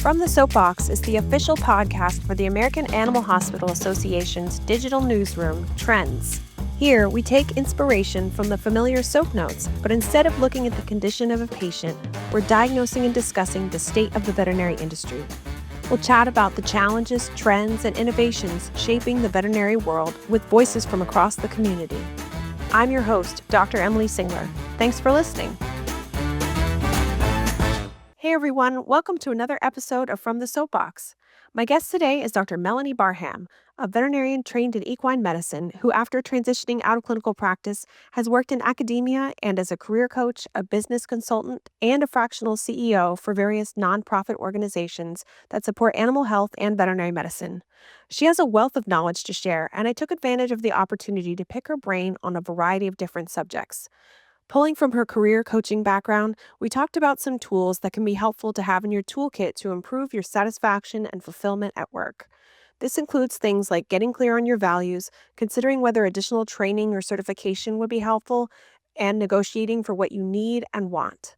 From the Soapbox is the official podcast for the American Animal Hospital Association's digital newsroom, Trends. Here, we take inspiration from the familiar soap notes, but instead of looking at the condition of a patient, we're diagnosing and discussing the state of the veterinary industry. We'll chat about the challenges, trends, and innovations shaping the veterinary world with voices from across the community. I'm your host, Dr. Emily Singler. Thanks for listening. Hey everyone, welcome to another episode of From the Soapbox. My guest today is Dr. Melanie Barham, a veterinarian trained in equine medicine who, after transitioning out of clinical practice, has worked in academia and as a career coach, a business consultant, and a fractional CEO for various nonprofit organizations that support animal health and veterinary medicine. She has a wealth of knowledge to share, and I took advantage of the opportunity to pick her brain on a variety of different subjects. Pulling from her career coaching background, we talked about some tools that can be helpful to have in your toolkit to improve your satisfaction and fulfillment at work. This includes things like getting clear on your values, considering whether additional training or certification would be helpful, and negotiating for what you need and want.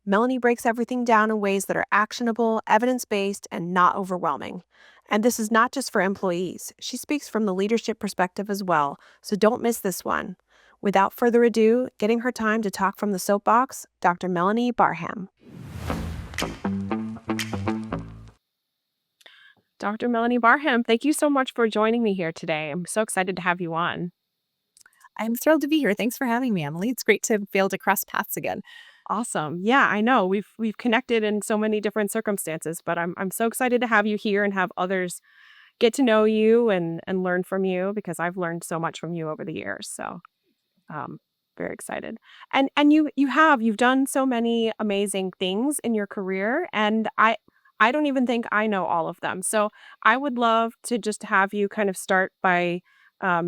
Melanie breaks everything down in ways that are actionable, evidence-based, and not overwhelming. And this is not just for employees. She speaks from the leadership perspective as well, so don't miss this one. Without further ado, getting her time to talk from the soapbox, Dr. Melanie Barham. Dr. Melanie Barham, thank you so much for joining me here today. I'm so excited to have you on. I'm thrilled to be here. Thanks for having me, Emily. It's great to be able to cross paths again. Awesome. Yeah, I know we've connected in so many different circumstances, but I'm so excited to have you here and have others get to know you and learn from you because I've learned so much from you over the years. So Um, very excited. And you've done so many amazing things in your career, and I don't even think I know all of them. So I would love to just have you kind of start by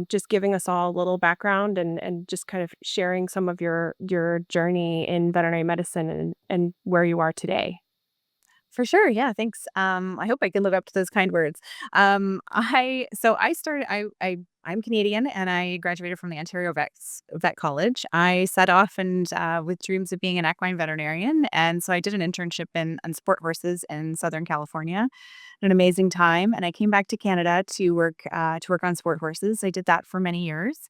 just giving us all a little background and just kind of sharing some of your journey in veterinary medicine and where you are today. For sure. Yeah, thanks. I hope I can live up to those kind words. I started I'm Canadian and I graduated from the Ontario Vet College. I set off and with dreams of being an equine veterinarian. And so I did an internship on sport horses in Southern California. An amazing time. And I came back to Canada to work on sport horses. I did that for many years.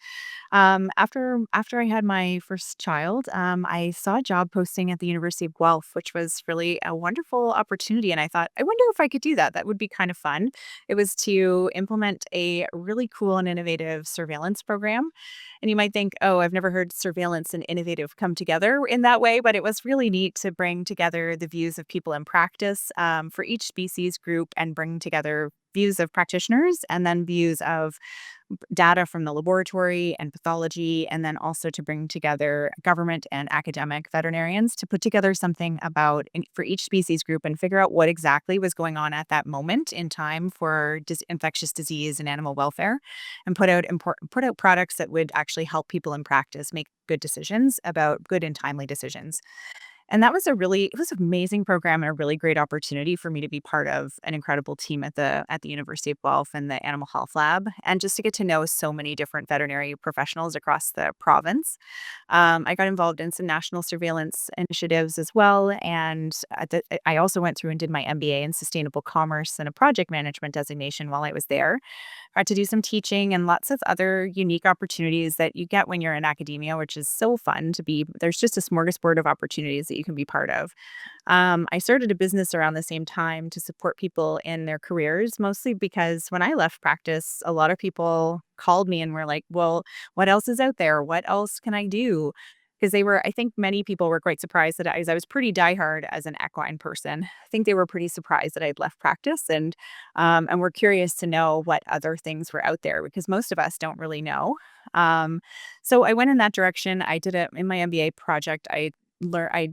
After I had my first child, I saw a job posting at the University of Guelph, which was really a wonderful opportunity. And I thought, I wonder if I could do that. That would be kind of fun. It was to implement a really cool and innovative surveillance program. And you might think, oh, I've never heard surveillance and innovative come together in that way, but it was really neat to bring together the views of people in practice for each species group and bring together views of practitioners and then views of data from the laboratory and pathology, and then also to bring together government and academic veterinarians to put together something for each species group and figure out what exactly was going on at that moment in time for infectious disease and animal welfare, and put out products that would actually help people in practice make good and timely decisions. And it was an amazing program and a really great opportunity for me to be part of an incredible team at the University of Guelph and the Animal Health Lab, and just to get to know so many different veterinary professionals across the province. I got involved in some national surveillance initiatives as well, and I also went through and did my MBA in sustainable commerce and a project management designation while I was there. Got to do some teaching and lots of other unique opportunities that you get when you're in academia, which is so fun to be. There's just a smorgasbord of opportunities that you can be part of. I started a business around the same time to support people in their careers, mostly because when I left practice, a lot of people called me and were like, well, what else is out there? What else can I do? Because I think many people were quite surprised that I was pretty diehard as an equine person. I think they were pretty surprised that I'd left practice and were curious to know what other things were out there because most of us don't really know. So I went in that direction. In my MBA project. I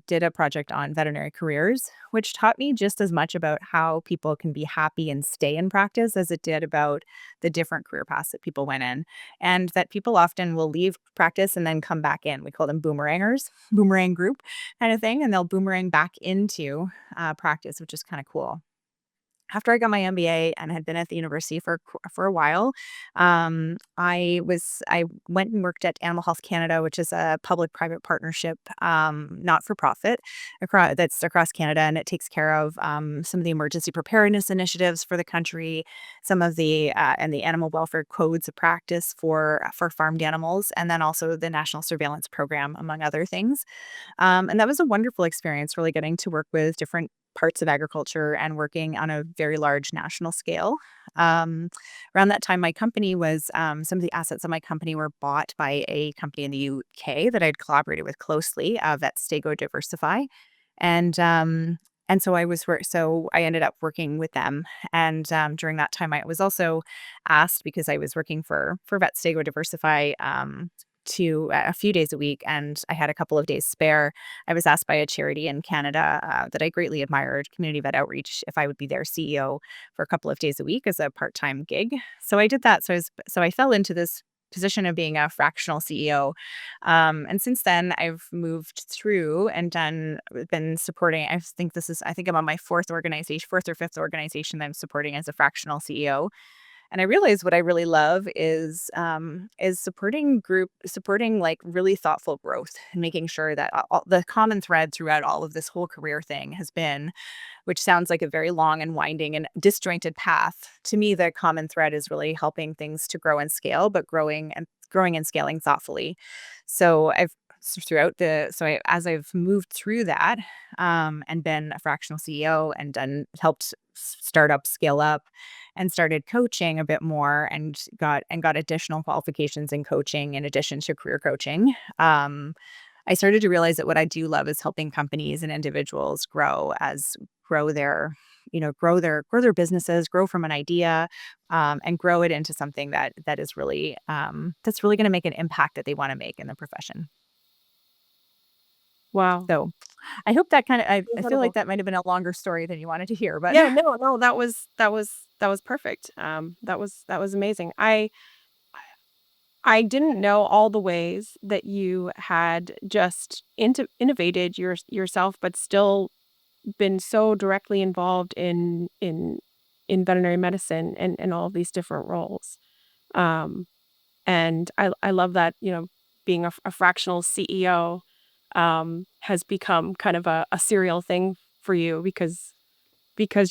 did a project on veterinary careers, which taught me just as much about how people can be happy and stay in practice as it did about the different career paths that people went in. And that people often will leave practice and then come back in. We call them boomerangers, boomerang group kind of thing. And they'll boomerang back into practice, which is kind of cool. after I got my MBA and had been at the university for a while, I went and worked at Animal Health Canada, which is a public-private partnership, not for profit, that's across Canada, and it takes care of some of the emergency preparedness initiatives for the country, some of the and the animal welfare codes of practice for farmed animals, and then also the National Surveillance Program, among other things. And that was a wonderful experience, really getting to work with different parts of agriculture and working on a very large national scale. Um, Around that time, my company was some of the assets of my company were bought by a company in the UK that I'd collaborated with closely, Vetstego Diversify, and so I ended up working with them. And during that time, I was also asked because I was working for Vetstego Diversify. To a few days a week, and I had a couple of days spare. I was asked by a charity in Canada that I greatly admired, Community Vet Outreach, if I would be their CEO for a couple of days a week as a part-time gig. So I did that. So I fell into this position of being a fractional CEO. And since then, I've moved through and been supporting. I think I'm on my fourth or fifth organization that I'm supporting as a fractional CEO. And I realized what I really love is supporting like really thoughtful growth and making sure that the common thread throughout all of this whole career thing has been, which sounds like a very long and winding and disjointed path. To me, the common thread is really helping things to grow and scale, but growing and scaling thoughtfully. So as I've moved through that, and been a fractional CEO and helped startups scale up and started coaching a bit more and got additional qualifications in coaching in addition to career coaching. I started to realize that what I do love is helping companies and individuals grow their, grow their businesses, grow from an idea, and grow it into something that is really that's really going to make an impact that they want to make in the profession. Wow. So I hope that I feel like Incredible. that might have been a longer story than you wanted to hear, but Yeah, no, no, that was perfect. That was amazing. I didn't know all the ways that you had just innovated yourself, but still been so directly involved in veterinary medicine and all of these different roles. Um, and I love that, being a fractional CEO has become kind of a serial thing for you because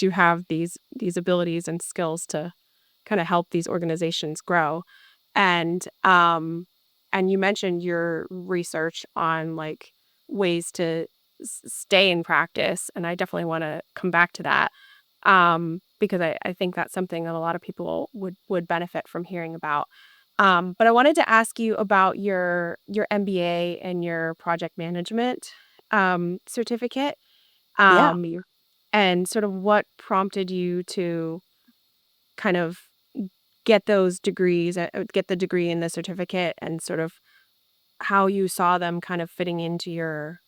you have these abilities and skills to kind of help these organizations grow. And and you mentioned your research on like ways to stay in practice, and I definitely want to come back to that because I think that's something that a lot of people would benefit from hearing about. But I wanted to ask you about your MBA and your project management certificate. yeah. And sort of what prompted you to kind of get those degrees, get the degree and the certificate, and sort of how you saw them kind of fitting into your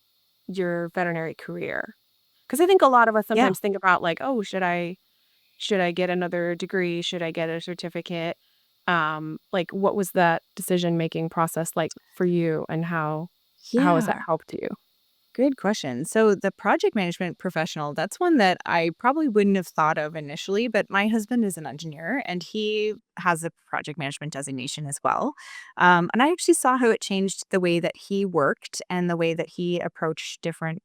veterinary career. Because I think a lot of us Yeah. sometimes think about like, oh, should I get another degree? Should I get a certificate? Like, what was that decision making process like for you, and how has that Yeah. helped you? Good question. So the project management professional, that's one that I probably wouldn't have thought of initially, but my husband is an engineer and he has a project management designation as well. And I actually saw how it changed the way that he worked and the way that he approached different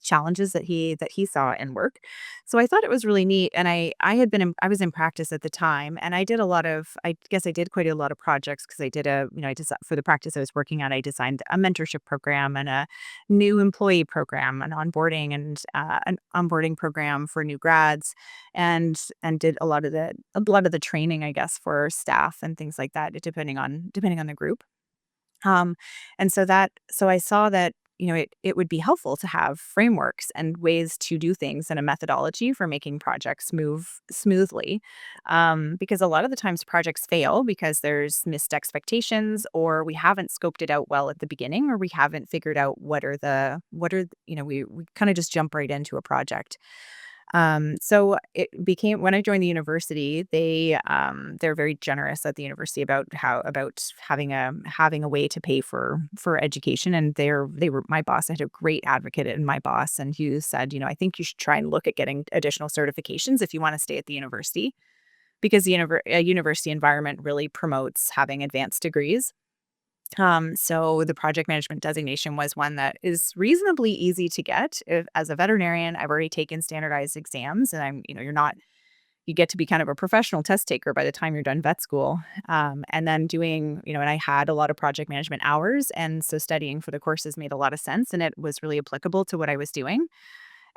challenges that he saw in work. So I thought it was really neat. And I was in practice at the time, and I guess I did quite a lot of projects because I did for the practice I was working on. I designed a mentorship program and a new employee program, an onboarding program for new grads, and did a lot of the training, I guess, for staff and things like that, depending on the group. Um, so I saw that, it would be helpful to have frameworks and ways to do things and a methodology for making projects move smoothly. Because a lot of the times projects fail because there's missed expectations, or we haven't scoped it out well at the beginning, or we haven't figured out what are, we kind of just jump right into a project. So it became when I joined the university, they're very generous at the university about having a way to pay for education. And they were my boss. I had a great advocate in my boss, and he said, I think you should try and look at getting additional certifications if you want to stay at the university, because a university environment really promotes having advanced degrees. So the project management designation was one that is reasonably easy to get. As a veterinarian, I've already taken standardized exams, and you get to be kind of a professional test taker by the time you're done vet school. And then and I had a lot of project management hours. And so studying for the courses made a lot of sense, and it was really applicable to what I was doing.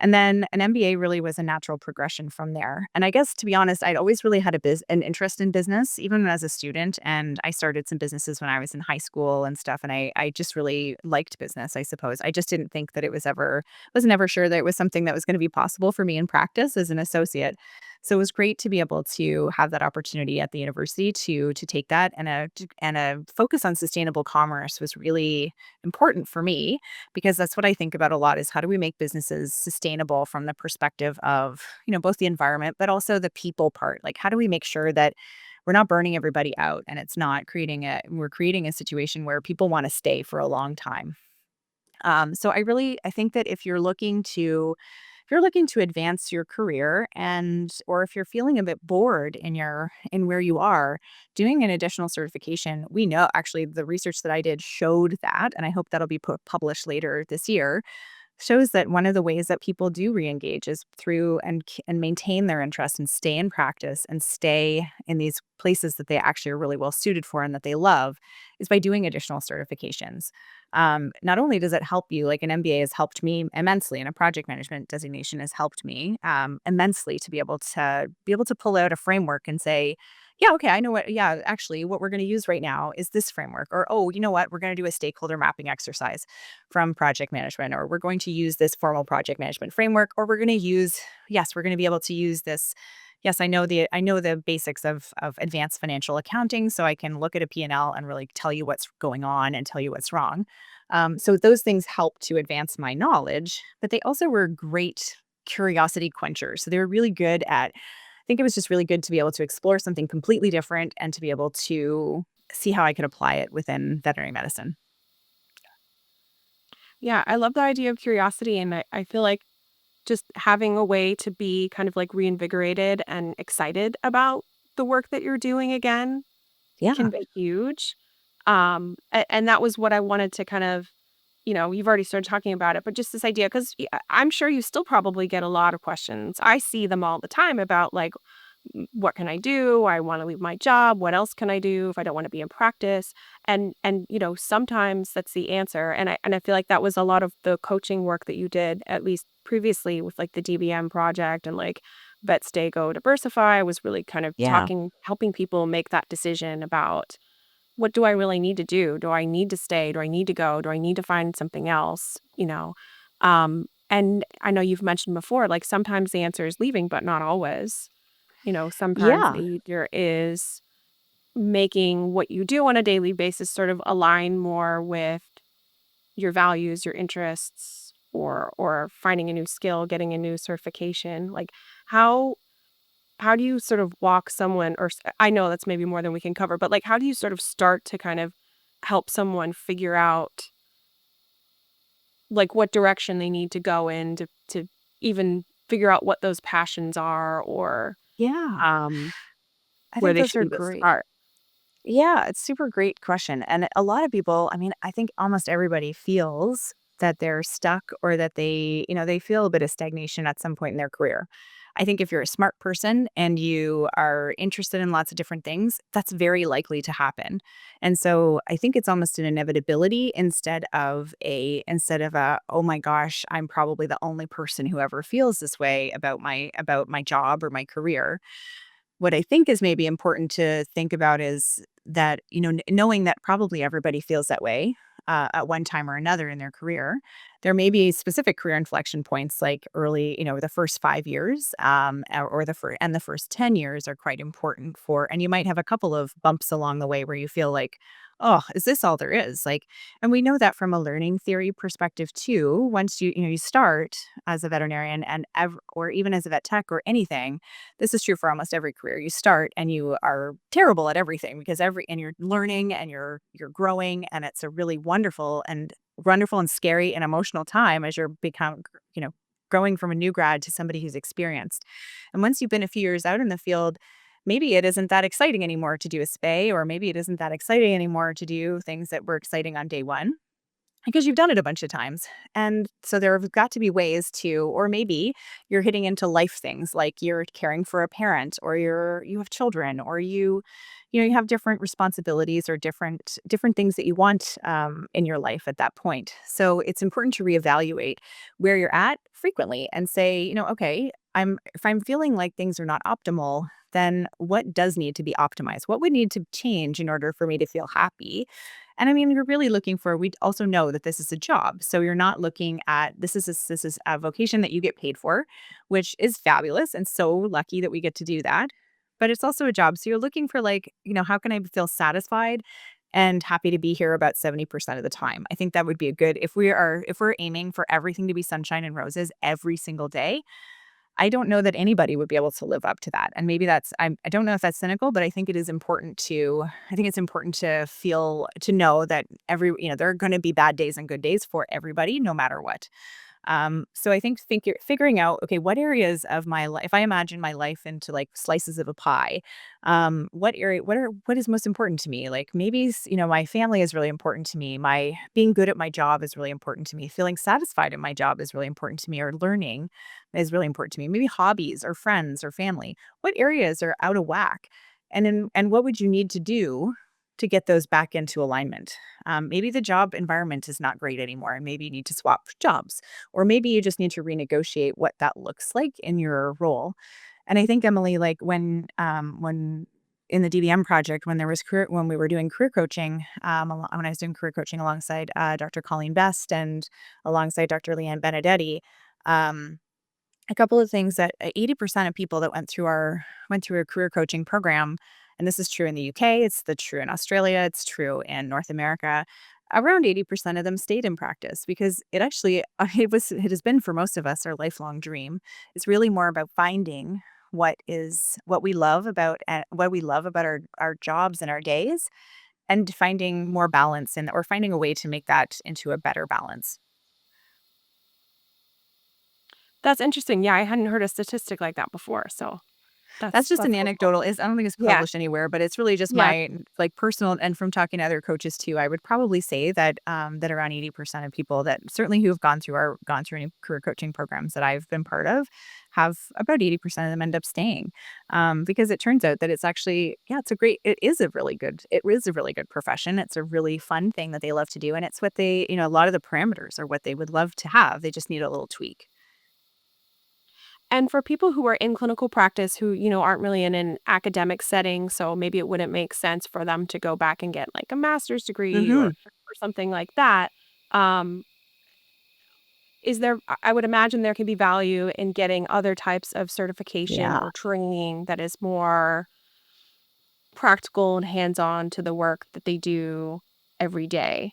And then an MBA really was a natural progression from there. And I guess, to be honest, I'd always really had an interest in business, even as a student. And I started some businesses when I was in high school and stuff. And I just really liked business, I suppose. I just didn't think that was never sure that it was something that was going to be possible for me in practice as an associate. So it was great to be able to have that opportunity at the university to take that, and a focus on sustainable commerce was really important for me, because that's what I think about a lot, is how do we make businesses sustainable from the perspective of, both the environment, but also the people part. Like, how do we make sure that we're not burning everybody out, and it's not we're creating a situation where people want to stay for a long time. So I think that if you're looking to advance your career, or if you're feeling a bit bored in where you are, doing an additional certification, we know actually the research that I did showed that, and I hope that'll be published later this year, shows that one of the ways that people do reengage is through and maintain their interest and stay in practice and stay in these places that they actually are really well suited for and that they love, is by doing additional certifications. Not only does it help you, like an MBA has helped me immensely, and a project management designation has helped me immensely to be able to pull out a framework and say, yeah, okay, I know what, yeah, actually, what we're going to use right now is this framework. Or, oh, you know what, we're going to do a stakeholder mapping exercise from project management, or we're going to use this formal project management framework, or we're going to be able to use this. Yes, I know the basics of advanced financial accounting, so I can look at a P&L and really tell you what's going on and tell you what's wrong. So those things help to advance my knowledge, but they also were great curiosity quenchers. So they were really good at, I think it was just really good to be able to explore something completely different and to be able to see how I could apply it within veterinary medicine. Yeah, I love the idea of curiosity. And I feel like just having a way to be kind of like reinvigorated and excited about the work that you're doing again Yeah. can be huge. And that was what I wanted to kind of, you've already started talking about it, but just this idea, because I'm sure you still probably get a lot of questions. I see them all the time about like, what can I do? I want to leave my job. What else can I do if I don't want to be in practice? And sometimes that's the answer. And I feel like that was a lot of the coaching work that you did, at least previously, with like the DBM project and like Vet Stay Go Diversify, was really kind of Yeah. helping people make that decision about, what do I really need to do? Do I need to stay? Do I need to go? Do I need to find something else? And I know you've mentioned before, like sometimes the answer is leaving, but not always. Sometimes Yeah. the answer is making what you do on a daily basis sort of align more with your values, your interests, or finding a new skill, getting a new certification. Like how how do you sort of walk someone, I know that's maybe more than we can cover, but like how do you sort of start to kind of help someone figure out like what direction they need to go in to even figure out what those passions are, or Yeah. um I where think they those should are even great. start? Yeah, it's super great question. And a lot of people, I mean, I think almost everybody feels that they're stuck, or that they feel a bit of stagnation at some point in their career. I think if you're a smart person and you are interested in lots of different things, that's very likely to happen. And so I think it's almost an inevitability, instead of a, oh my gosh, I'm probably the only person who ever feels this way about my job or my career. What I think is maybe important to think about is that, knowing that probably everybody feels that way at one time or another in their career, There may be specific career inflection points like early, the first 5 years, or the first 10 years are quite important and you might have a couple of bumps along the way where you feel like, oh, is this all there is? Like, and we know that from a learning theory perspective too. Once you start as a veterinarian or even as a vet tech or anything, this is true for almost every career. You start and you are terrible at everything because and you're learning and you're growing, and it's a really wonderful and scary and emotional time as growing from a new grad to somebody who's experienced. And once you've been a few years out in the field, maybe it isn't that exciting anymore to do a spay, or maybe it isn't that exciting anymore to do things that were exciting on day one because you've done it a bunch of times. And so there have got to be ways or maybe you're hitting into life things like you're caring for a parent, or you have children, or you have different responsibilities or different things that you want in your life at that point. So it's important to reevaluate where you're at frequently and say, okay, if I'm feeling like things are not optimal, then what does need to be optimized? What would need to change in order for me to feel happy? And I mean, we also know that this is a job. So you're not looking at, this is a vocation that you get paid for, which is fabulous and so lucky that we get to do that. But it's also a job. So you're looking for like, how can I feel satisfied and happy to be here about 70% of the time? I think that would be a good, if we're aiming for everything to be sunshine and roses every single day, I don't know that anybody would be able to live up to that. And maybe I don't know if that's cynical, but I think it's important to know that there are going to be bad days and good days for everybody, no matter what. So I think you're figuring out, okay, what areas of my life, if I imagine my life into like slices of a pie, what is most important to me? Like maybe, my family is really important to me. My being good at my job is really important to me. Feeling satisfied in my job is really important to me, or learning is really important to me. Maybe hobbies or friends or family. What areas are out of whack? And what would you need to do to get those back into alignment? Maybe the job environment is not great anymore, and maybe you need to swap jobs, or maybe you just need to renegotiate what that looks like in your role. And I think, Emily, like when in the DVM project, when we were doing career coaching, when I was doing career coaching alongside Dr. Colleen Best and alongside Dr. Leanne Benedetti, um, a couple of things that 80% of people that went through a career coaching program, and this is true in the UK, true in Australia, it's true in North America. Around 80% of them stayed in practice because it actually it has been for most of us our lifelong dream. It's really more about finding what we love about our jobs and our days, and finding more balance or finding a way to make that into a better balance. That's interesting. Yeah, I hadn't heard a statistic like that before. So That's just that's an helpful. anecdotal. I don't think it's Yeah. published anywhere, but it's really just Yeah. my like personal, and from talking to other coaches too, I would probably say that that around 80% of people that certainly who have gone through any career coaching programs that I've been part of, have about 80% of them end up staying. Because it turns out that it's actually, yeah, it is a really good profession. It's a really fun thing that they love to do. And it's what a lot of the parameters are what they would love to have. They just need a little tweak. And for people who are in clinical practice who, aren't really in an academic setting, so maybe it wouldn't make sense for them to go back and get like a master's degree Hmm. or something like that. Um, I would imagine there can be value in getting other types of certification Yeah. or training that is more practical and hands-on to the work that they do every day.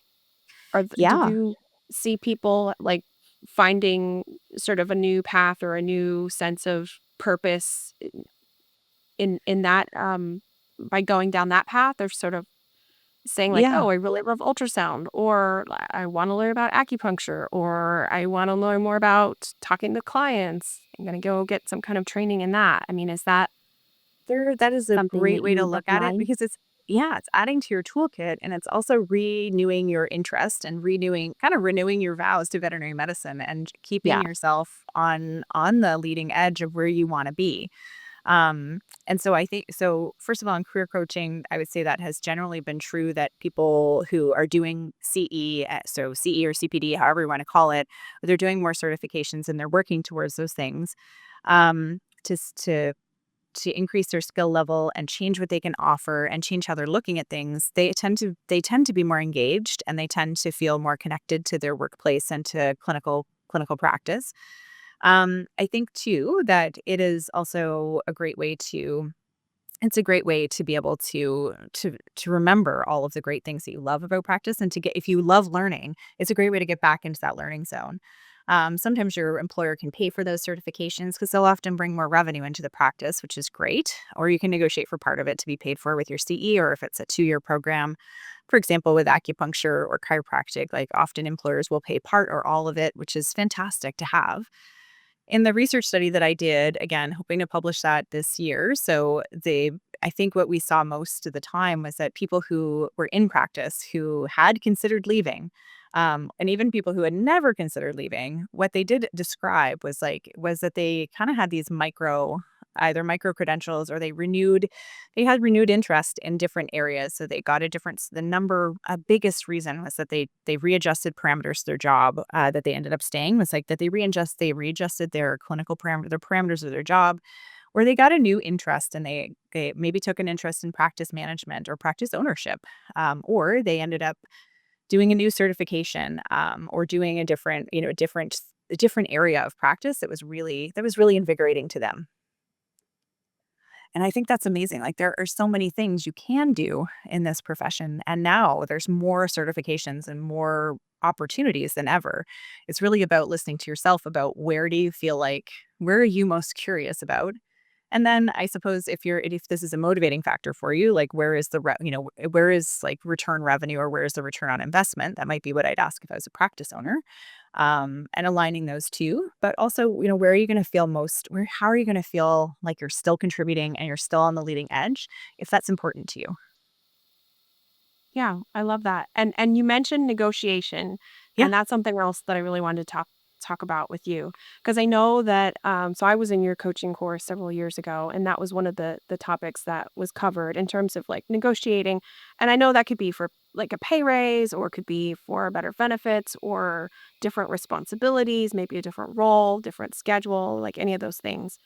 Did Yeah. you see people like finding sort of a new path or a new sense of purpose in that by going down that path, or sort of saying like, Yeah. oh, I really love ultrasound, or I want to learn about acupuncture, or I want to learn more about talking to clients. I'm going to go get some kind of training in that. I mean, is that That is a something great that way to you look at it recommend? because it's adding to your toolkit, and it's also renewing your interest and renewing your vows to veterinary medicine and keeping Yeah. yourself on the leading edge of where you want to be. And so I think, so first of all, in career coaching, I would say that has generally been true that people who are doing so CE or CPD, however you want to call it, they're doing more certifications and they're working towards those things. To to increase their skill level and change what they can offer and change how they're looking at things, they tend to be more engaged, and they tend to feel more connected to their workplace and to clinical practice. I think too that it is also a great way to it's a great way to be able to remember all of the great things that you love about practice, and to get if you love learning, it's a great way to get back into that learning zone. Sometimes your employer can pay for those certifications because they'll often bring more revenue into the practice, which is great. Or you can negotiate for part of it to be paid for with your CE, or if it's a 2-year program. For example, with acupuncture or chiropractic, like often employers will pay part or all of it, which is fantastic to have. In the research study that I did, again, hoping to publish that this year. I think what we saw most of the time was that people who were in practice who had considered leaving, and even people who had never considered leaving, what they did describe was that they kind of had these either micro credentials, or they had renewed interest in different areas. So they got a biggest reason was that they readjusted parameters to their job, that they ended up staying, was like that they readjusted their parameters of their job, or they got a new interest, and they maybe took an interest in practice management or practice ownership, or they ended up doing a new certification, or doing a different area of practice that was really invigorating to them. And I think that's amazing. Like, there are so many things you can do in this profession. And now there's more certifications and more opportunities than ever. It's really about listening to yourself about where are you most curious about? And then I suppose if this is a motivating factor for you, like where is like return revenue, or where is the return on investment? That might be what I'd ask if I was a practice owner, and aligning those two. But also, where are you going to feel how are you going to feel like you're still contributing and you're still on the leading edge, if that's important to you? Yeah, I love that. And you mentioned negotiation, Yeah. and that's something else that I really wanted to talk about with you, because I know that so I was in your coaching course several years ago, and that was one of the topics that was covered in terms of like negotiating. And I know that could be for like a pay raise, or it could be for better benefits, or different responsibilities, maybe a different role, different schedule, like any of those things.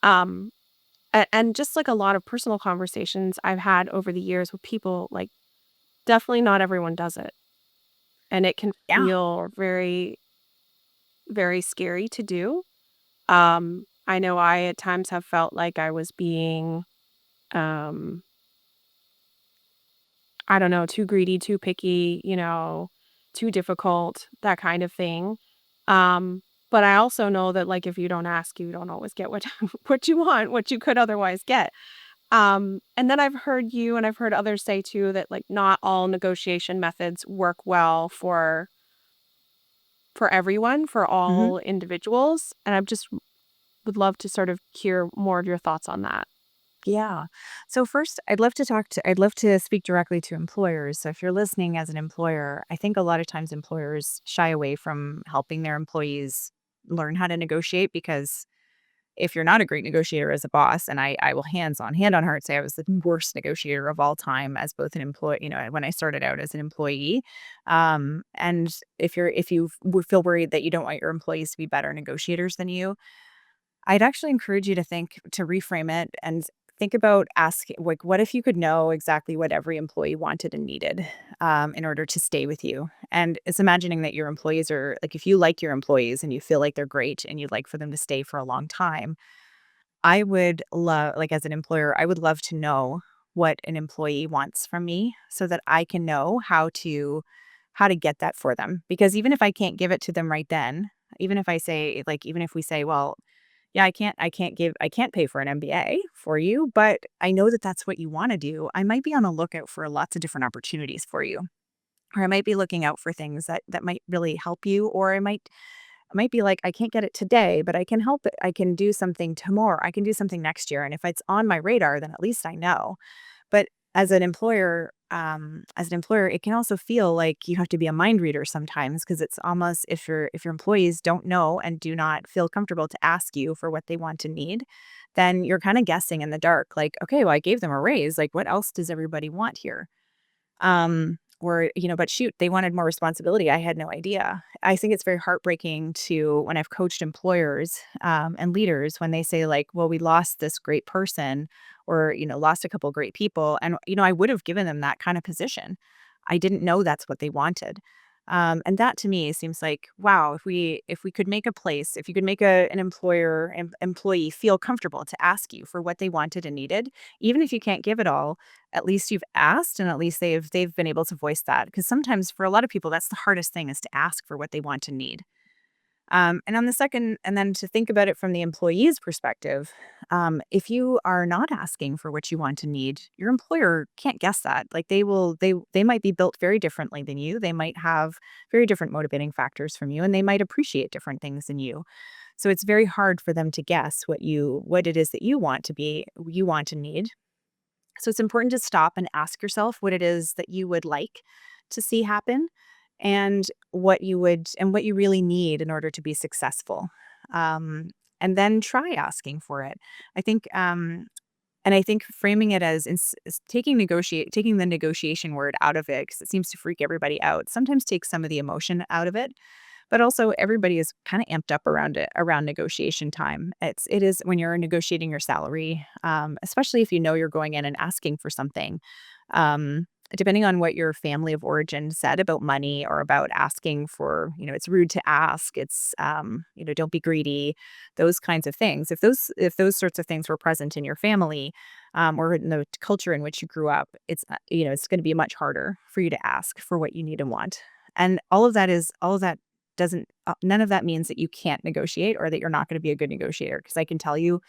Um and just like a lot of personal conversations I've had over the years with people, like definitely not everyone does it, and it can Yeah. feel very, very scary to do. I know I at times have felt like I was being, um, I don't know, too greedy, too picky, too difficult, that kind of thing. Um, but I also know that, like, if you don't ask, you don't always get what what you want, what you could otherwise get. And then I've heard you and I've heard others say too that like not all negotiation methods work well for everyone, for hmm all individuals, and I just would love to sort of hear more of your thoughts on that. Yeah. So first, I'd love to speak directly to employers. So if you're listening as an employer, I think a lot of times employers shy away from helping their employees learn how to negotiate, because if you're not a great negotiator as a boss, and I will hand on heart say I was the worst negotiator of all time as both an employee, when I started out as an employee. And if you feel worried that you don't want your employees to be better negotiators than you, I'd actually encourage you to reframe it and think about asking, like, what if you could know exactly what every employee wanted and needed, in order to stay with you? And it's imagining that your employees are like, if you like your employees and you feel like they're great and you'd like for them to stay for a long time, I would love, like, as an employer, I would love to know what an employee wants from me so that I can know how to get that for them. Because even if I can't give it to them right then, even if we say, well, yeah, I can't pay for an MBA for you, but I know that that's what you want to do. I might be on the lookout for lots of different opportunities for you. Or I might be looking out for things that might really help you, or I might be like, I can't get it today, but I can help it. I can do something tomorrow. I can do something next year. And if it's on my radar, then at least I know. But as an employer, it can also feel like you have to be a mind reader sometimes, because it's almost, if your employees don't know and do not feel comfortable to ask you for what they want and need, then you're kind of guessing in the dark. Like, okay, well, I gave them a raise. Like, what else does everybody want here? but shoot, they wanted more responsibility. I had no idea. I think it's very heartbreaking to when I've coached employers and leaders when they say like, well, we lost this great person or, lost a couple great people. And, I would have given them that kind of position. I didn't know that's what they wanted. And that to me seems like, wow, if we could make a place, if you could make an employee feel comfortable to ask you for what they wanted and needed, even if you can't give it all, at least you've asked and at least they've been able to voice that. Because sometimes for a lot of people, that's the hardest thing is to ask for what they want and need. And on the second, and then to think about it from the employee's perspective, if you are not asking for what you want and need, your employer can't guess that. Like they might be built very differently than you. They might have very different motivating factors from you, and they might appreciate different things than you. So it's very hard for them to guess what it is that you want and need. So it's important to stop and ask yourself what it is that you would like to see happen and what you really need in order to be successful. Um, and then try asking for it. I think and I think framing it as taking the negotiation word out of it because it seems to freak everybody out. Sometimes takes some of the emotion out of it, but also everybody is kind of amped up around negotiation time. It is when you're negotiating your salary, especially if you know you're going in and asking for something. Um, Depending on what your family of origin said about money or about asking for, it's rude to ask. It's don't be greedy, those kinds of things. If those sorts of things were present in your family, or in the culture in which you grew up, it's going to be much harder for you to ask for what you need and want. And all of that doesn't none of that means that you can't negotiate or that you're not going to be a good negotiator because I can tell you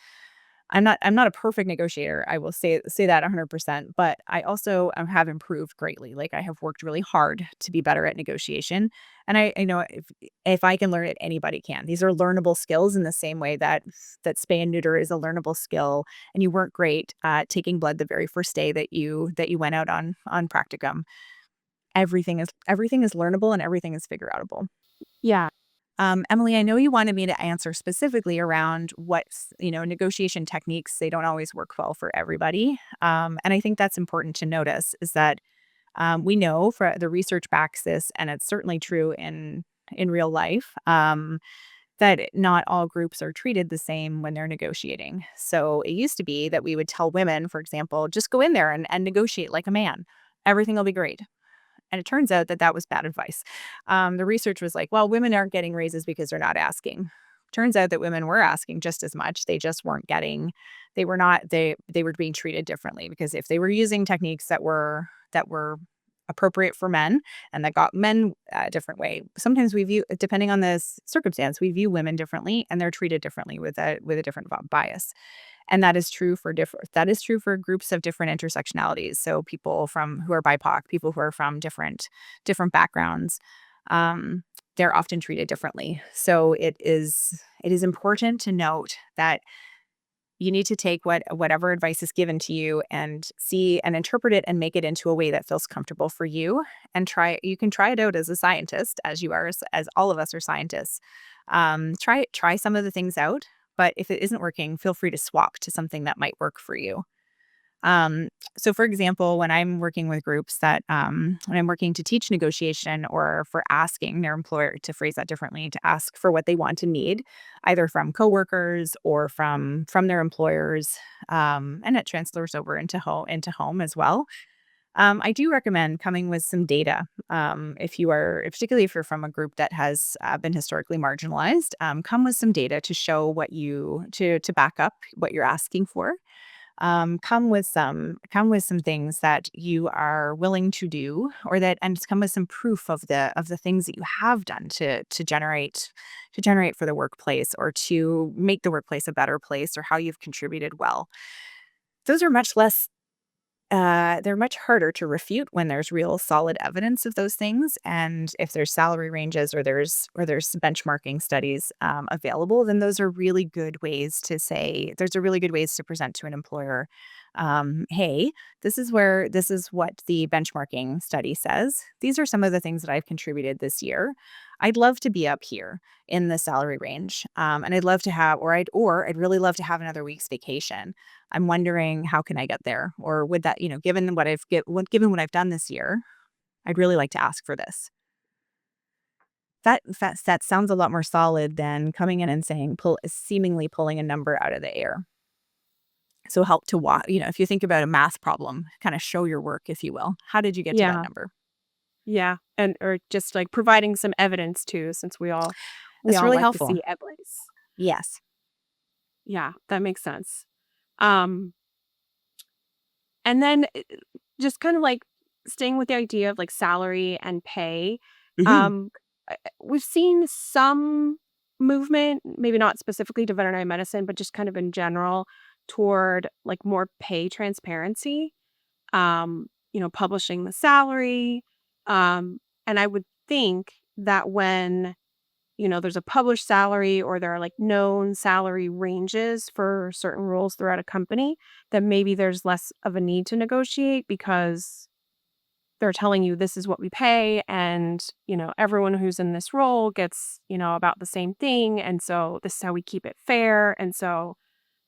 I'm not a perfect negotiator. I will say that 100%, but I also have improved greatly. Like I have worked really hard to be better at negotiation, and I know if I can learn it, anybody can. These are learnable skills in the same way that spay and neuter is a learnable skill. And you weren't great at taking blood the very first day that you went out on practicum. Everything is learnable and everything is figure outable. Yeah. Emily, I know you wanted me to answer specifically around negotiation techniques. They don't always work well for everybody. And I think that's important to notice is that we know for the research backs this, and it's certainly true in real life, that not all groups are treated the same when they're negotiating. So it used to be that we would tell women, for example, just go in there and negotiate like a man. Everything will be great. And it turns out that that was bad advice. The research was like, well, women aren't getting raises because they're not asking. Turns out that women were asking just as much. They just weren't getting, they were not, they were being treated differently because if they were using techniques that were appropriate for men and that got men a different way. Sometimes we view, depending on the circumstance, we view women differently and they're treated differently with a different bias. And that is true for groups of different intersectionalities. So people from who are BIPOC, people who are from different backgrounds, they're often treated differently. So it is important to note that you need to take whatever advice is given to you and see and interpret it and make it into a way that feels comfortable for you. And you can try it out as a scientist, as you are, as all of us are scientists. Try some of the things out, but if it isn't working, feel free to swap to something that might work for you. So for example, when I'm working with groups when I'm working to teach negotiation or for asking their employer to phrase that differently, to ask for what they want to need, either from coworkers or from their employers, and it transfers over into home as well. I do recommend coming with some data. Particularly if you're from a group that has been historically marginalized, come with some data to show to back up what you're asking for. Come with some things that you are willing to do, and come with some proof of the things that you have done to generate for the workplace or to make the workplace a better place or how you've contributed well. Those are much less they're much harder to refute when there's real solid evidence of those things, and if there's salary ranges or there's benchmarking studies available, then those are really good ways to say. Those are really good ways to present to an employer. Hey, this is what the benchmarking study says. These are some of the things that I've contributed this year. I'd love to be up here in the salary range, and I'd love to have, or I'd really love to have another week's vacation. I'm wondering how can I get there? Or would that, given what I've done this year, I'd really like to ask for this. That sounds a lot more solid than coming in and saying seemingly pulling a number out of the air. So help to walk, if you think about a math problem, kind of show your work, if you will. How did you get to that Yeah. number? Yeah. And or just like providing some evidence too, since we That's all really like to helpful. see evidence. Yes. Yeah, that makes sense. Um, and then just kind of like staying with the idea of like salary and pay. Hmm. Um, we've seen some movement, maybe not specifically to veterinary medicine, but just kind of in general toward like more pay transparency. Publishing the salary. And I would think that when there's a published salary or there are like known salary ranges for certain roles throughout a company, that maybe there's less of a need to negotiate because they're telling you this is what we pay and, everyone who's in this role gets, about the same thing. And so this is how we keep it fair. And so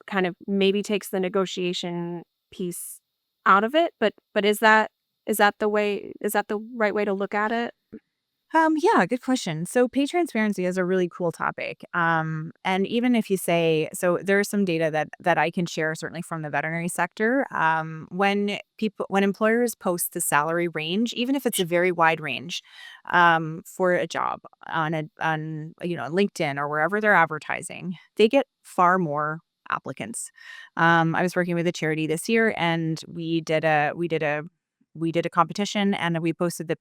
kind of maybe takes the negotiation piece out of it. But is that the right way to look at it? Yeah, good question. So pay transparency is a really cool topic. And even if you say, so there's some data that I can share, certainly from the veterinary sector. When employers post the salary range, even if it's a very wide range, for a job on LinkedIn or wherever they're advertising, they get far more applicants. I was working with a charity this year, and we did a competition, and we posted the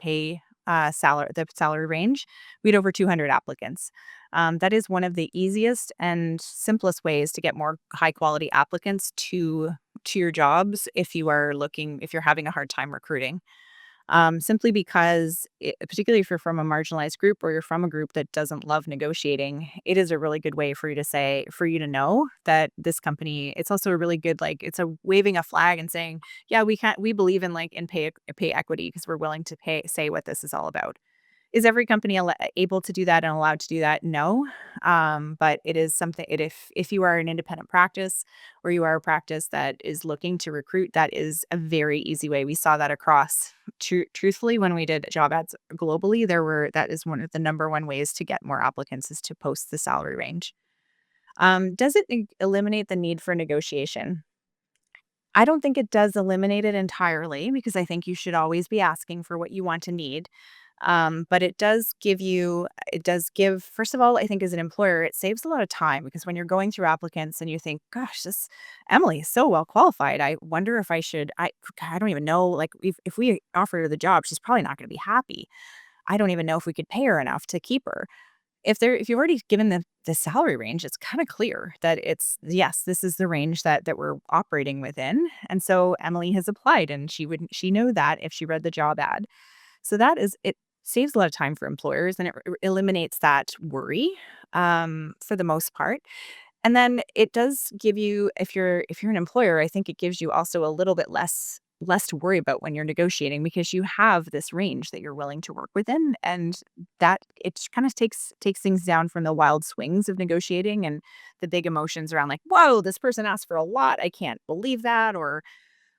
salary range. We had over 200 applicants. That is one of the easiest and simplest ways to get more high quality applicants to your jobs if you're having a hard time recruiting. Simply because, particularly if you're from a marginalized group or you're from a group that doesn't love negotiating, it is a really good way for you to know that this company. It's also a really good, like, it's a waving a flag and saying, yeah, we believe in pay equity because we're willing to say what this is all about. Is every company able to do that and allowed to do that? No. But it is something, if you are an independent practice or you are a practice that is looking to recruit, that is a very easy way. We saw that across, truthfully, when we did job ads globally, that is one of the number one ways to get more applicants is to post the salary range. Does it eliminate the need for negotiation? I don't think it does eliminate it entirely, because I think you should always be asking for what you want and need. But it does give, first of all, I think as an employer, it saves a lot of time, because when you're going through applicants and you think, gosh, this Emily is so well qualified. I wonder if I don't even know, like, if we offer her the job, she's probably not going to be happy. I don't even know if we could pay her enough to keep her. If you've already given the salary range, it's kind of clear that it's, yes, this is the range that we're operating within. And so Emily has applied, and she know that if she read the job ad. So it saves a lot of time for employers, and it eliminates that worry, for the most part. And then it does give you, if you're an employer, I think it gives you also a little bit less to worry about when you're negotiating, because you have this range that you're willing to work within, and that it kind of takes things down from the wild swings of negotiating and the big emotions around, like, whoa, this person asked for a lot, I can't believe that, or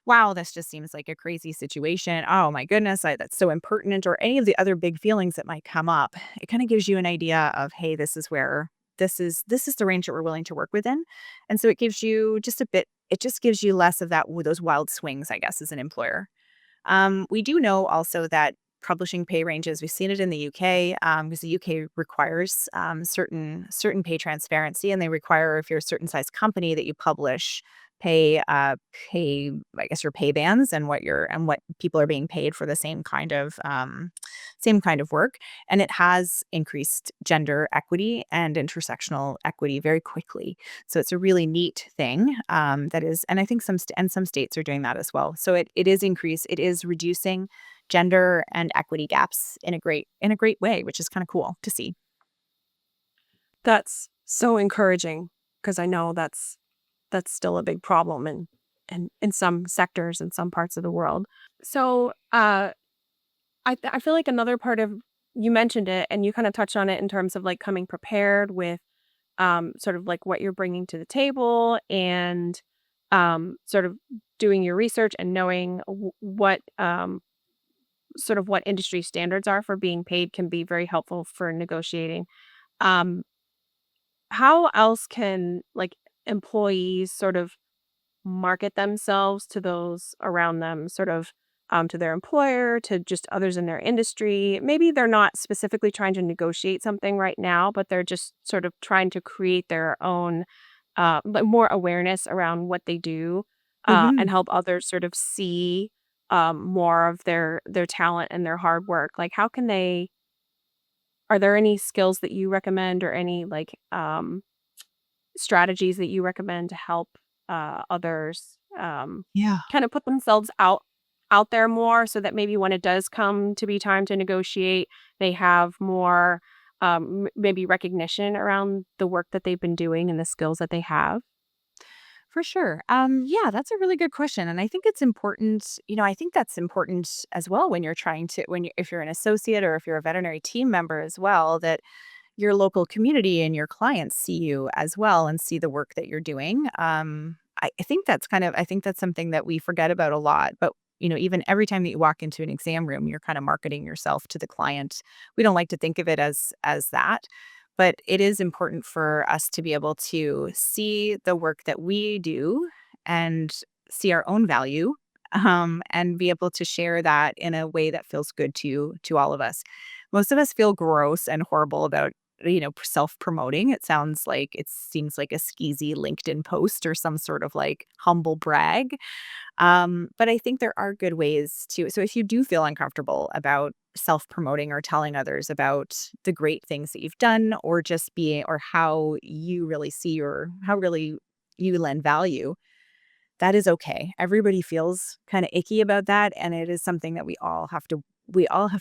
wow, this just seems like a crazy situation. Oh my goodness, that's so impertinent, or any of the other big feelings that might come up. It kind of gives you an idea of, hey, this is the range that we're willing to work within. And so it gives you just a bit, it just gives you less of those wild swings, I guess, as an employer. We do know also that publishing pay ranges, we've seen it in the UK, because the UK requires, certain pay transparency, and they require, if you're a certain size company, that you publish pay, pay, I guess, your pay bands, and what people are being paid for the same kind of work. And it has increased gender equity and intersectional equity very quickly. So it's a really neat thing, and I think some states are doing that as well. So it is reducing gender and equity gaps in a great way, which is kind of cool to see. That's so encouraging because I know that's still a big problem in some sectors in some parts of the world. So, I feel like another part of you mentioned it and you kind of touched on it in terms of like coming prepared with sort of like what you're bringing to the table and sort of doing your research and knowing what sort of what industry standards are for being paid can be very helpful for negotiating. Um, how else can like employees sort of market themselves to those around them, sort of to their employer, to just others in their industry? Maybe they're not specifically trying to negotiate something right now, but they're just sort of trying to create their own, like more awareness around what they do, and Mhm. help others sort of see more of their talent and their hard work. Like, how can they? Are there any skills that you recommend, or any like strategies that you recommend to help others Yeah. kind of put themselves out there more, so that maybe when it does come to be time to negotiate, they have more maybe recognition around the work that they've been doing and the skills that they have? For sure. Yeah, that's a really good question. And I think it's important, I think that's important as well when you're trying to, if you're an associate or if you're a veterinary team member as well, that your local community and your clients see you as well and see the work that you're doing. I think I think that's something that we forget about a lot. But, even every time that you walk into an exam room, you're kind of marketing yourself to the client. We don't like to think of it as that. But it is important for us to be able to see the work that we do and see our own value, and be able to share that in a way that feels good to all of us. Most of us feel gross and horrible about self-promoting. It seems like a skeezy LinkedIn post or some sort of like humble brag. But I think there are good ways to. So if you do feel uncomfortable about self-promoting or telling others about the great things that you've done, or just being, or how you really see, or how really you lend value, that is okay. Everybody feels kind of icky about that, and it is something that we all have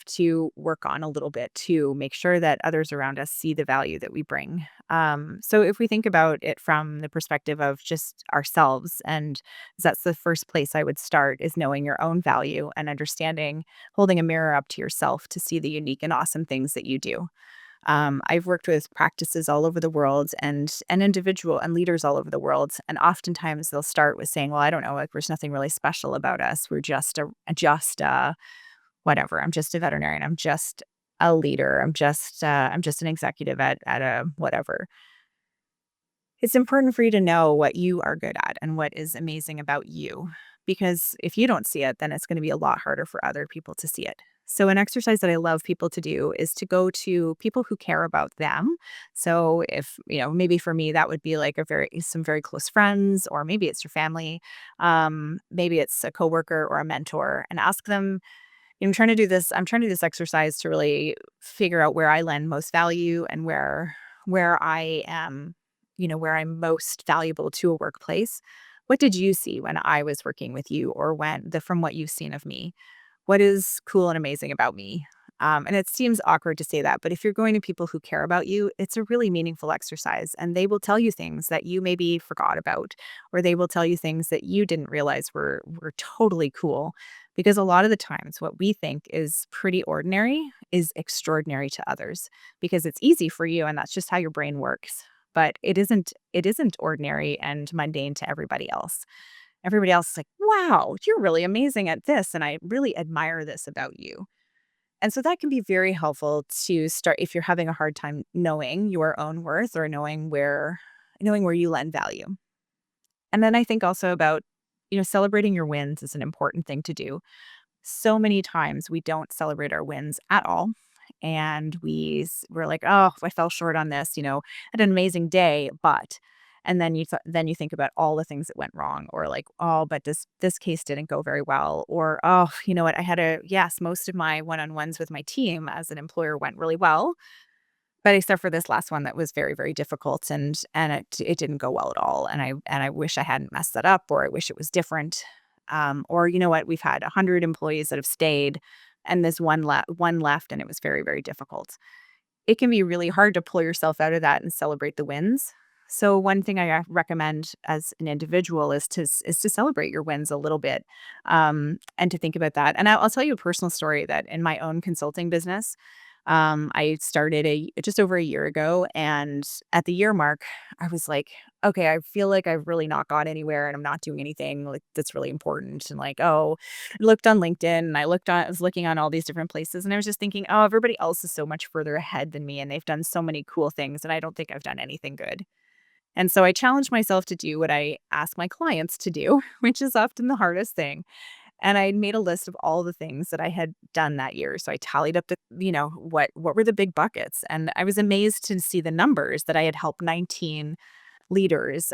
to work on a little bit to make sure that others around us see the value that we bring. So if we think about it from the perspective of just ourselves, and that's the first place I would start, is knowing your own value and understanding, holding a mirror up to yourself to see the unique and awesome things that you do. I've worked with practices all over the world, and individual and leaders all over the world, and oftentimes they'll start with saying, "Well, I don't know, like there's nothing really special about us. We're just whatever. I'm just a veterinarian. I'm just a leader. I'm just an executive at a whatever." It's important for you to know what you are good at and what is amazing about you, because if you don't see it, then it's going to be a lot harder for other people to see it. So, an exercise that I love people to do is to go to people who care about them. So, if, maybe for me, that would be like some very close friends, or maybe it's your family. Maybe it's a coworker or a mentor, and ask them. I'm trying to do this exercise to really figure out where I lend most value, and where I am, where I'm most valuable to a workplace. What did you see when I was working with you, or from what you've seen of me? What is cool and amazing about me? And it seems awkward to say that, but if you're going to people who care about you, it's a really meaningful exercise, and they will tell you things that you maybe forgot about, or they will tell you things that you didn't realize were totally cool. Because a lot of the times, what we think is pretty ordinary is extraordinary to others, because it's easy for you, and that's just how your brain works. But it isn't. It isn't ordinary and mundane to everybody else. Everybody else is like, "Wow, you're really amazing at this, and I really admire this about you." And so that can be very helpful to start if you're having a hard time knowing your own worth, or knowing where you lend value. And then I think also about, celebrating your wins is an important thing to do. So many times we don't celebrate our wins at all. And we're like, "Oh, I fell short on this, I had an amazing day, but," and then you think about all the things that went wrong, or like, "Oh, but this case didn't go very well," or, "Oh, you know what? I had a yes, most of my one-on-ones with my team as an employer went really well, but except for this last one that was very, very difficult, and it didn't go well at all, and I wish I hadn't messed that up, or I wish it was different." Or, "You know what? We've had 100 employees that have stayed, and this one left, and it was very, very difficult." It can be really hard to pull yourself out of that and celebrate the wins. So one thing I recommend as an individual is to celebrate your wins a little bit, and to think about that. And I'll tell you a personal story that in my own consulting business, I started just over a year ago, and at the year mark, I was like, okay, I feel like I've really not got anywhere, and I'm not doing anything like that's really important. And like, oh, I looked on LinkedIn, and I was looking on all these different places, and I was just thinking, oh, everybody else is so much further ahead than me, and they've done so many cool things, and I don't think I've done anything good. And so I challenged myself to do what I ask my clients to do, which is often the hardest thing. And I made a list of all the things that I had done that year. So I tallied up what were the big buckets, and I was amazed to see the numbers that I had helped 19 leaders.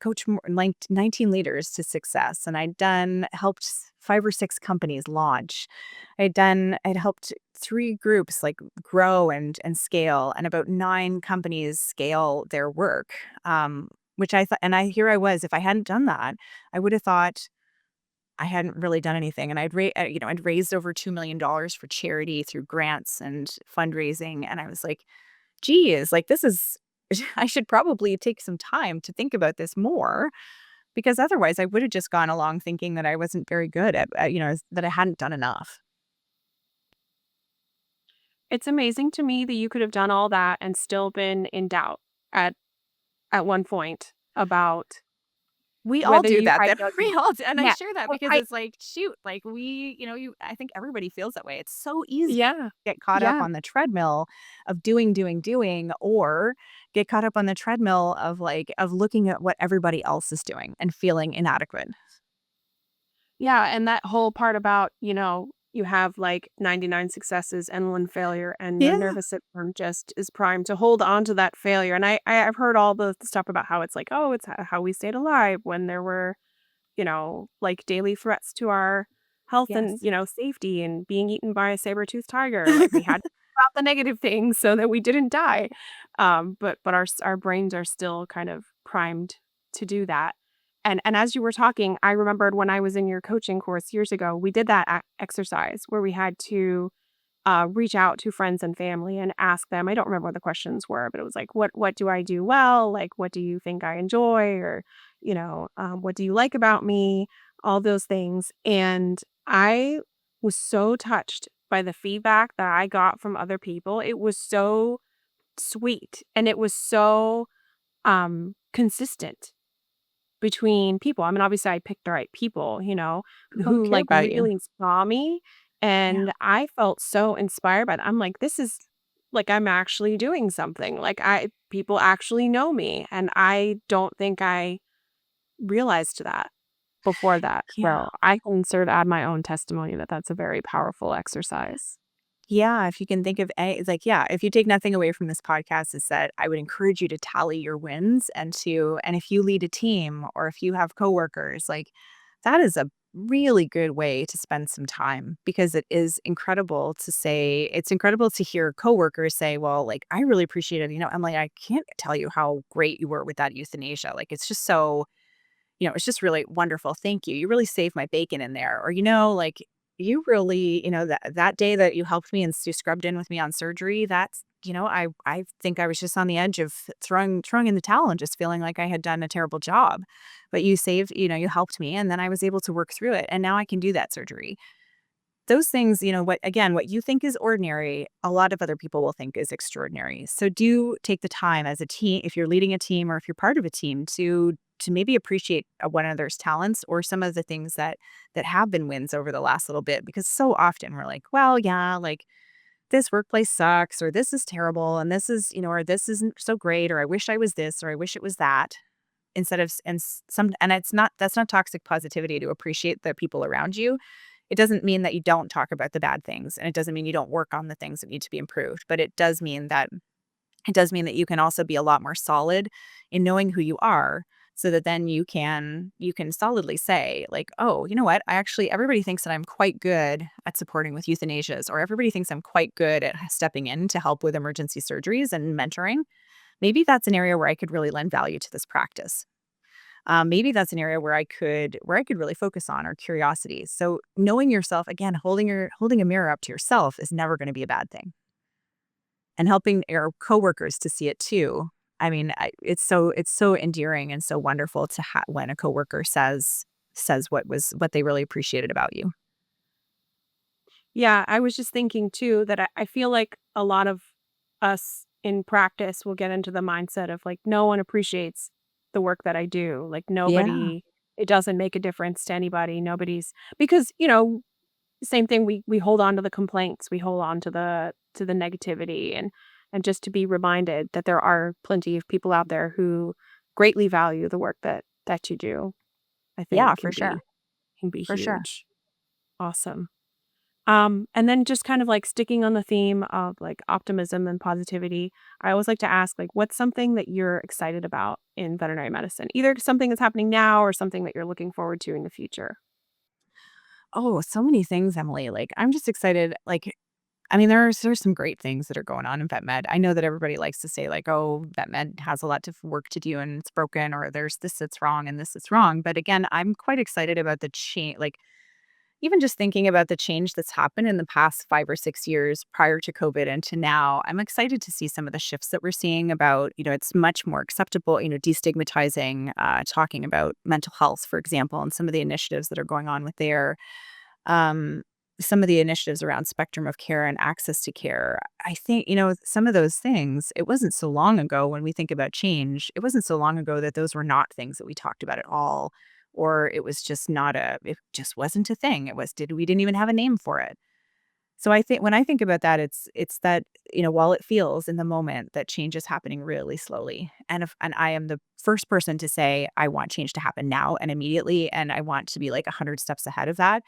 Coached more like 19 leaders to success, and helped 5 or 6 companies launch. I'd helped 3 groups like grow and scale, and about 9 companies scale their work. Which I thought, and I here I was, if I hadn't done that, I would have thought I hadn't really done anything, and I'd raised over $2 million for charity through grants and fundraising, and I was like, "Geez, like, this is I should probably take some time to think about this more," because otherwise I would have just gone along thinking that I wasn't very good that I hadn't done enough. It's amazing to me that you could have done all that and still been in doubt at at one point about We all whether do you that had then. done We all do, and I yeah. share that Well, because I it's like, shoot, like, I think everybody feels that way. It's so easy to yeah. get caught up Yeah. on the treadmill of doing, doing, doing, or get caught up on the treadmill of, of looking at what everybody else is doing and feeling inadequate. Yeah, and that whole part about, you have, like, 99 successes and 1 failure, and your Yeah. nervous system just is primed to hold on to that failure, and I've heard all the stuff about how it's like, "Oh, it's how we stayed alive when there were, like, daily threats to our health and, Yes. safety and being eaten by a saber-toothed tiger." Like, we had to about the negative things so that we didn't die. But our brains are still kind of primed to do that. And as you were talking, I remembered when I was in your coaching course years ago, we did that exercise where we had to reach out to friends and family and ask them. I don't remember what the questions were, but it was like, what do I do well? Like, what do you think I enjoy? Or, what do you like about me? All those things. And I was so touched by the feedback that I got from other people. It was so sweet and it was so consistent between people. I mean, obviously, I picked the right people, Well, who, care like, about you. really saw me, Yeah. and I felt so inspired by that. I'm like, "This is like, I'm actually doing something." Like, I people actually know me, and I don't think I realized that before that. Yeah. So, I can sort of add my own testimony that that's a very powerful exercise. Yeah, if you can think of it's like, yeah, if you take nothing away from this podcast is that I would encourage you to tally your wins and if you lead a team or if you have coworkers, like that is a really good way to spend some time because it's incredible to hear coworkers say, well, like I really appreciate it. I'm like, I can't tell you how great you were with that euthanasia. Like it's just so it's just really wonderful. Thank you. You really saved my bacon in there. Or, like you really, that day that you helped me and you scrubbed in with me on surgery, that's, I think I was just on the edge of throwing in the towel and just feeling like I had done a terrible job. But you helped me and then I was able to work through it. And now I can do that surgery. Those things, what you think is ordinary, a lot of other people will think is extraordinary. So do take the time as a team, if you're leading a team or if you're part of a team, to maybe appreciate one another's talents or some of the things that have been wins over the last little bit. Because so often we're like, well, yeah, like this workplace sucks, or this is terrible, and this is, or this isn't so great, or I wish I was this, or I wish it was that. Instead of and it's not that's not toxic positivity to appreciate the people around you. It doesn't mean that you don't talk about the bad things, and it doesn't mean you don't work on the things that need to be improved, but it does mean that you can also be a lot more solid in knowing who you are so that then you can solidly say like, "Oh, you know what? Everybody thinks that I'm quite good at supporting with euthanasias, or everybody thinks I'm quite good at stepping in to help with emergency surgeries and mentoring. Maybe that's an area where I could really lend value to this practice." Maybe that's an area where I could really focus on, or curiosity. So knowing yourself, again, holding a mirror up to yourself is never going to be a bad thing, and helping your coworkers to see it too. I mean, it's so endearing and so wonderful to when a coworker says what they really appreciated about you. Yeah, I was just thinking too that I feel like a lot of us in practice will get into the mindset of like, no one appreciates the work that I do. Like, Yeah. nobody, it doesn't make a difference to anybody. Nobody's because, same thing, we hold on to the complaints, we hold on to the negativity and just to be reminded that there are plenty of people out there who greatly value the work that you do, I Yeah, think for sure. can be For sure. huge. Awesome. And then just kind of like sticking on the theme of like optimism and positivity, I always like to ask, like, what's something that you're excited about in veterinary medicine? Either something that's happening now or something that you're looking forward to in the future. Oh, so many things, Emily. Like, I'm just excited. Like, I mean, there's some great things that are going on in vet med. I know that everybody likes to say like, "Oh, vet med has a lot of work to do and it's broken," or "There's this that's wrong and this that's wrong." But again, I'm quite excited about the change. Like, even just thinking about the change that's happened in the past 5 or 6 years prior to COVID and to now, I'm excited to see some of the shifts that we're seeing about, it's much more acceptable, destigmatizing, talking about mental health, for example, and some of the initiatives that are going on with um, some of the initiatives around spectrum of care and access to care. I think, some of those things, it wasn't so long ago when we think about change, it wasn't so long ago that those were not things that we talked about at all. Or it was just not it just wasn't a thing. We didn't even have a name for it. So I think when I think about that, it's that, while it feels in the moment that change is happening really slowly. And I am the first person to say, I want change to happen now and immediately. And I want to be like 100 steps ahead of that.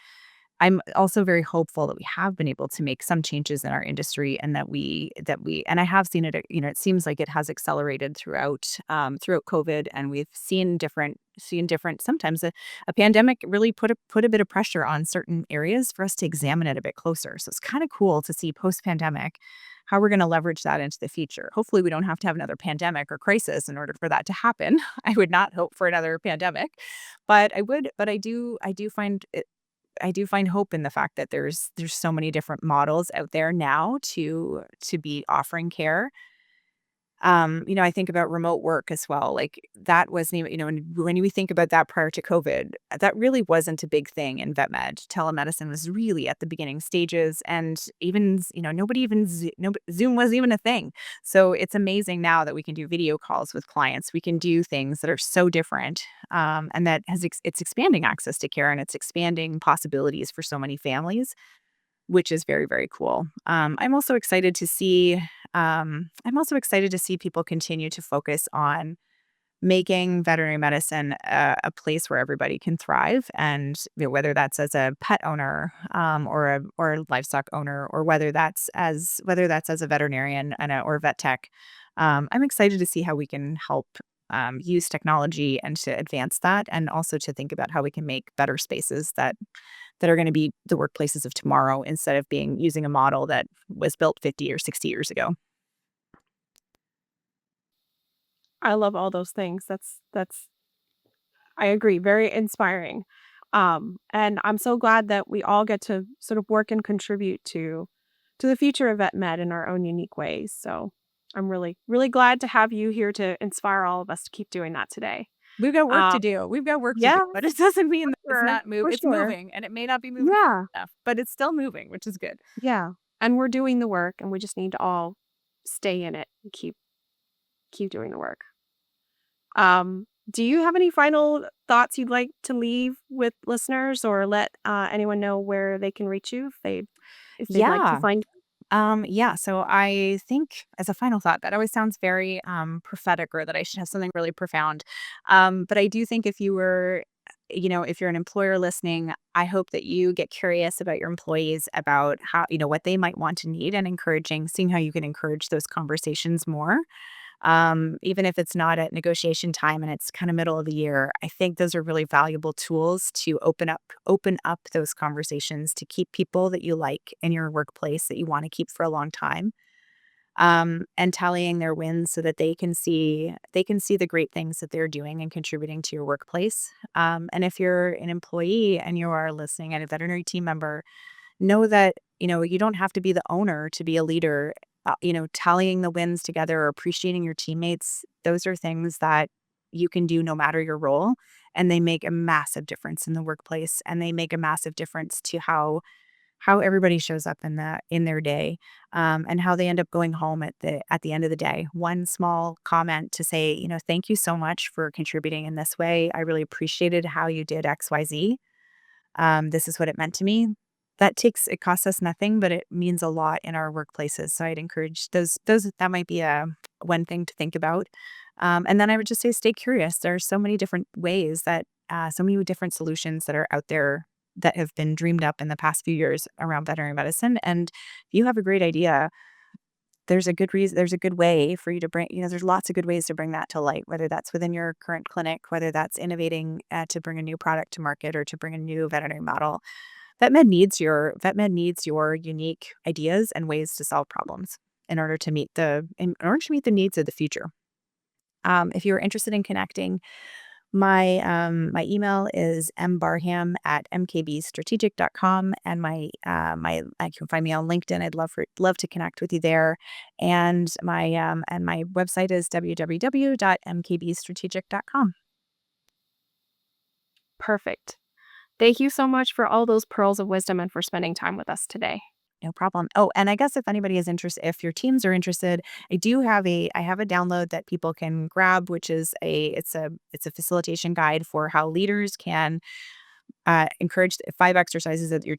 I'm also very hopeful that we have been able to make some changes in our industry and that we and I have seen it, it seems like it has accelerated throughout COVID, and we've seen different sometimes a pandemic really put a bit of pressure on certain areas for us to examine it a bit closer. So it's kind of cool to see post-pandemic how we're going to leverage that into the future. Hopefully we don't have to have another pandemic or crisis in order for that to happen. I would not hope for another pandemic, but I do find hope in the fact that there's so many different models out there now to be offering care. I think about remote work as well. Like that wasn't even, when we think about that prior to COVID, that really wasn't a big thing in vet med. Telemedicine was really at the beginning stages, and even, nobody even no, Zoom wasn't even a thing. So it's amazing now that we can do video calls with clients. We can do things that are so different, and that it's expanding access to care and it's expanding possibilities for so many families, which is very, very cool. I'm also excited to see people continue to focus on making veterinary medicine a place where everybody can thrive, and whether that's as a pet owner, or a livestock owner, or whether that's as a veterinarian or vet tech. I'm excited to see how we can help use technology and to advance that, and also to think about how we can make better spaces that are going to be the workplaces of tomorrow instead of being using a model that was built 50 or 60 years ago. I love all those things. That's I agree, very inspiring. And I'm so glad that we all get to sort of work and contribute to the future of vet med in our own unique ways. So I'm really, really glad to have you here to inspire all of us to keep doing that today. We've got work to Um, do. We've got work to do, yeah, but it doesn't mean for that it's sure, not move. for It's sure. moving, and it may not be moving Yeah, enough, but it's still moving, which is good. yeah. And we're doing the work, and we just need to all stay in it and keep doing the work. Do you have any final thoughts you'd like to leave with listeners or let anyone know where they can reach you if they'd like to Yeah. find Yeah. So I think as a final thought, that always sounds very prophetic, or that I should have something really profound. But I do think if you're an employer listening, I hope that you get curious about your employees, about how, what they might want to need, and seeing how you can encourage those conversations more. Even if it's not at negotiation time and it's kind of middle of the year, I think those are really valuable tools to open up those conversations, to keep people that you like in your workplace, that you want to keep for a long time. And tallying their wins so that they can see the great things that they're doing and contributing to your workplace. And if you're an employee and you are listening and a veterinary team member, know that, you don't have to be the owner to be a leader. Tallying the wins together or appreciating your teammates, those are things that you can do no matter your role. And they make a massive difference in the workplace. And they make a massive difference to how how everybody shows up in their day, and how they end up going home at the end of the day. One small comment to say, thank you so much for contributing in this way. I really appreciated how you did XYZ. This is what it meant to me. It costs us nothing, but it means a lot in our workplaces. So I'd encourage those that might be a one thing to think about. And then I would just say stay curious. There are so many different ways so many different solutions that are out there that have been dreamed up in the past few years around veterinary medicine. And if you have a great idea, there's a good way for you to there's lots of good ways to bring that to light, whether that's within your current clinic, whether that's innovating to bring a new product to market or to bring a new veterinary model. Vet med needs your unique ideas and ways to solve problems in order to meet the needs of the future. If you're interested in connecting, my email is mbarham@mkbstrategic.com, and you can find me on LinkedIn. I'd love to connect with you there. And my website is www.mkbstrategic.com. Perfect. Thank you so much for all those pearls of wisdom and for spending time with us today. No problem. Oh, and I guess if anybody is interested, if your teams are interested, I have a download that people can grab, which is it's a facilitation guide for how leaders can encourage 5 exercises that you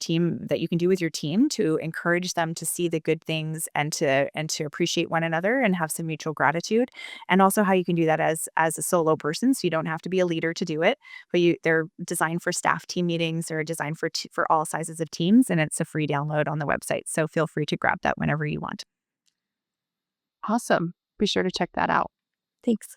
can do with your team to encourage them to see the good things and to appreciate one another and have some mutual gratitude, and also how you can do that as a solo person, so you don't have to be a leader to do it. But they're designed for staff team meetings. They're designed for all sizes of teams, and it's a free download on the website. So feel free to grab that whenever you want. Awesome. Be sure to check that out. Thanks.